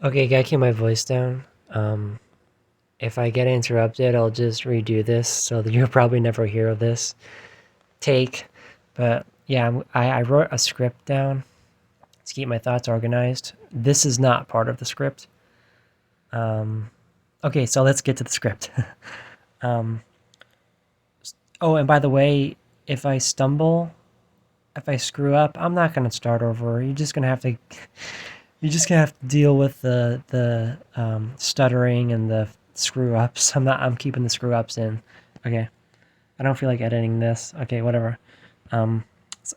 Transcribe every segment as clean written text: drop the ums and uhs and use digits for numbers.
Okay, gotta keep my voice down. If I get interrupted, I'll just redo this so that you'll probably never hear this take. But yeah, I wrote a script down to keep my thoughts organized. This is not part of the script. Um, okay, so let's get to the script. um, oh, and by the way, if I stumble, if I screw up, I'm not gonna start over. You're just gonna have to deal with the stuttering and the screw ups. I'm keeping the screw ups in. Okay. I don't feel like editing this. Okay, whatever. Um,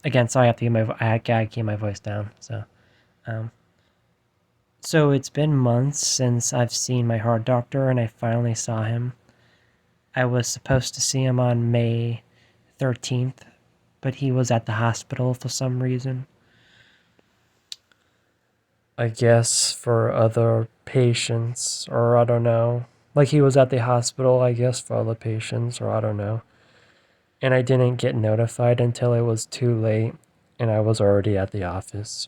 again, sorry, I gotta keep my voice down. Um, so it's been months since I've seen my heart doctor, and I finally saw him. I was supposed to see him on May 13th, but he was at the hospital for some reason. I guess for other patients, or I don't know. Like he was at the hospital, I guess, for other patients, or I don't know. And I didn't get notified until it was too late, and I was already at the office.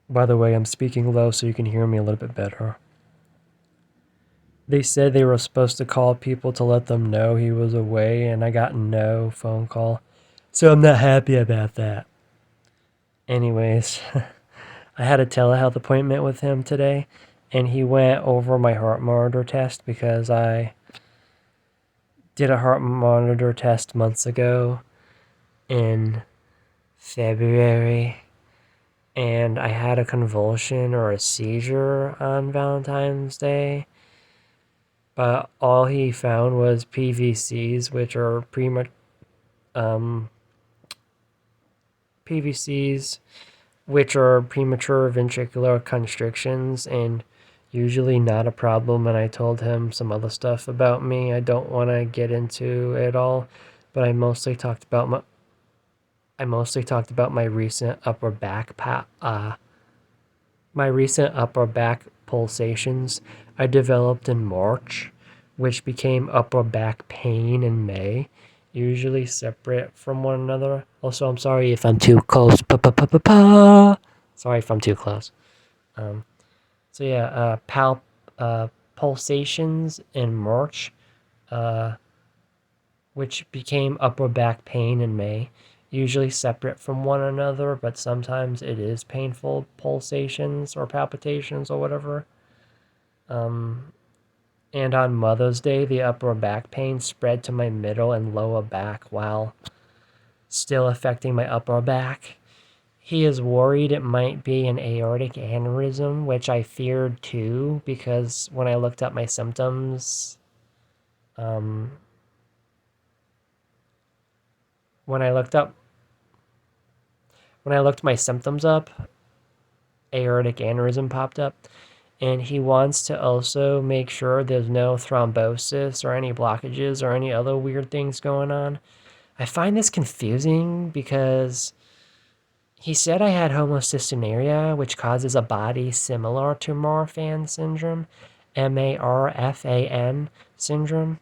By the way, I'm speaking low so you can hear me a little bit better. They said they were supposed to call people to let them know he was away, and I got no phone call. So I'm not happy about that. Anyways, I had a telehealth appointment with him today, and he went over my heart monitor test because I did a heart monitor test months ago in February, and I had a convulsion or a seizure on Valentine's Day. But all he found was PVCs, which are um, PVCs, which are premature ventricular constrictions, and usually not a problem. And I told him some other stuff about me. I don't want to get into it all, but I mostly talked about my recent upper back pulsations I developed in March, which became upper back pain in May, usually separate from one another. Also, I'm sorry if I'm too close. Sorry if I'm too close. Um, so yeah, pulsations in March, uh, which became upper back pain in May, usually separate from one another, but sometimes it is painful pulsations or palpitations or whatever. Um, and on Mother's Day, the upper back pain spread to my middle and lower back while still affecting my upper back. He is worried it might be an aortic aneurysm, which I feared too because um, when I looked up when I looked my symptoms up, aortic aneurysm popped up, and he wants to also make sure there's no thrombosis or any blockages or any other weird things going on. I find this confusing because he said I had homocystinuria, which causes a body similar to Marfan syndrome, Marfan syndrome.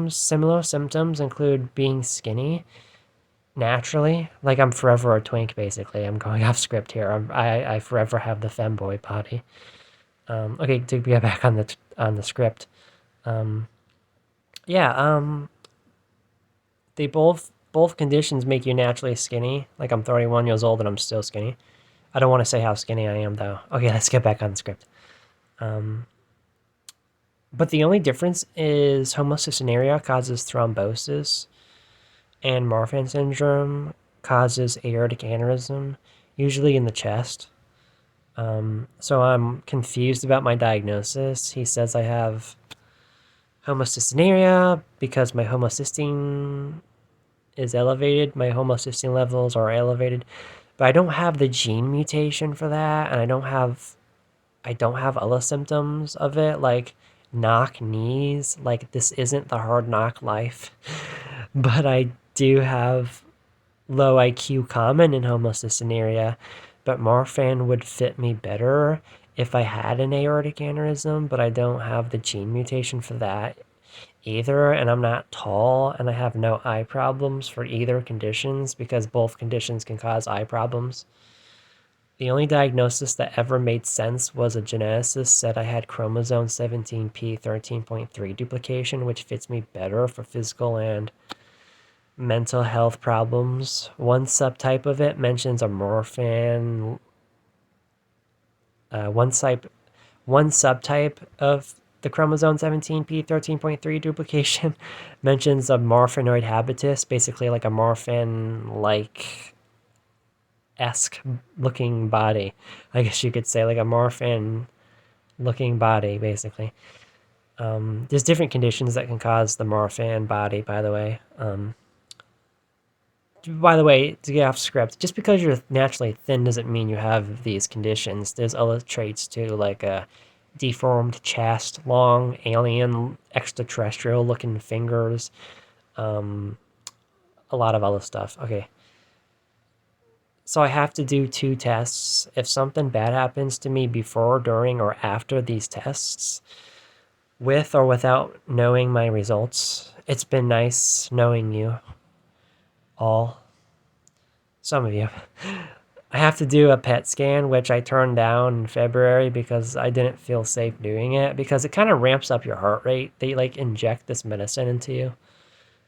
Similar symptoms include being skinny naturally. Like I'm forever a twink, basically. I'm going off script here. I forever have the femboy body. Okay, to get back on the script. Um, yeah. They both conditions make you naturally skinny. Like I'm 31 years old and I'm still skinny. I don't want to say how skinny I am though. Okay, let's get back on the script. Um, but the only difference is homocystinuria causes thrombosis, and Marfan syndrome causes aortic aneurysm, usually in the chest. So I'm confused about my diagnosis. He says I have homocystinuria because my homocysteine is elevated. My homocysteine levels are elevated, but I don't have the gene mutation for that, and I don't have other symptoms of it like knock knees. Like this isn't the hard knock life, but I do have low IQ common in homocystinuria, but Marfan would fit me better if I had an aortic aneurysm, but I don't have the gene mutation for that either, and I'm not tall, and I have no eye problems for either conditions because both conditions can cause eye problems. The only diagnosis that ever made sense was a geneticist said I had chromosome 17p 13.3 duplication, which fits me better for physical and mental health problems. One subtype of it mentions a Marfan. One subtype of the chromosome 17p 13.3 duplication mentions a morphinoid habitus, basically like a morphin like esque looking body. I guess you could say like a morphin looking body, basically. There's different conditions that can cause the Marfan body, by the way, to get off script, just because you're naturally thin doesn't mean you have these conditions. There's other traits too, like a deformed chest, long alien extraterrestrial looking fingers, um, a lot of other stuff. Okay. So I have to do 2 tests. If something bad happens to me before, during, or after these tests, with or without knowing my results, it's been nice knowing you all. Some of you. I have to do a PET scan, which I turned down in February because I didn't feel safe doing it because it kind of ramps up your heart rate. They like inject this medicine into you.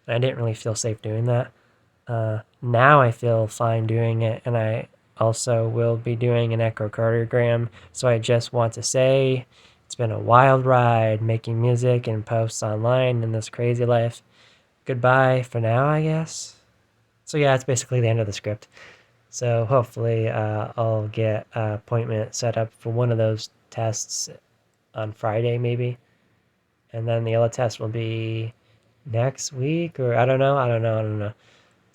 And I didn't really feel safe doing that. Now I feel fine doing it, and I also will be doing an echocardiogram. So I just want to say it's been a wild ride making music and posts online in this crazy life. Goodbye for now, I guess. So yeah, it's basically the end of the script. So hopefully I'll get an appointment set up for one of those tests on Friday maybe. And then the other test will be next week, or I don't know.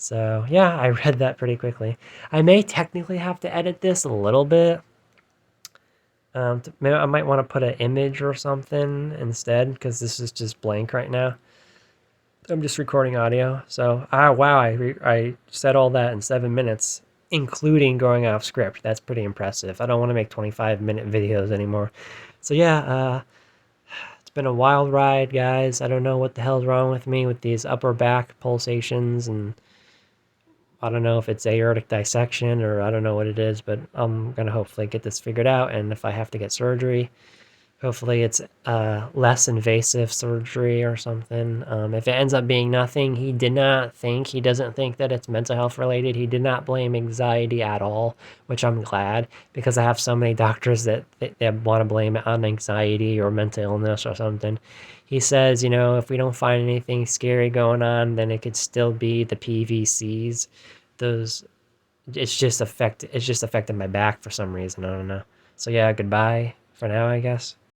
So yeah, I read that pretty quickly. I may technically have to edit this a little bit. Maybe I might want to put an image or something instead because this is just blank right now. I'm just recording audio. So, wow, I said all that in 7 minutes, including going off script. That's pretty impressive. I don't want to make 25-minute videos anymore. So yeah, it's been a wild ride, guys. I don't know what the hell's wrong with me with these upper back pulsations, and I don't know if it's aortic dissection or I don't know what it is, but I'm gonna hopefully get this figured out. And if I have to get surgery, hopefully it's less invasive surgery or something. If it ends up being nothing, he doesn't think that it's mental health related. He did not blame anxiety at all, which I'm glad because I have so many doctors that want to blame it on anxiety or mental illness or something. He says, if we don't find anything scary going on, then it could still be the PVCs. Those, it's just affecting my back for some reason. I don't know. So yeah, goodbye for now, I guess.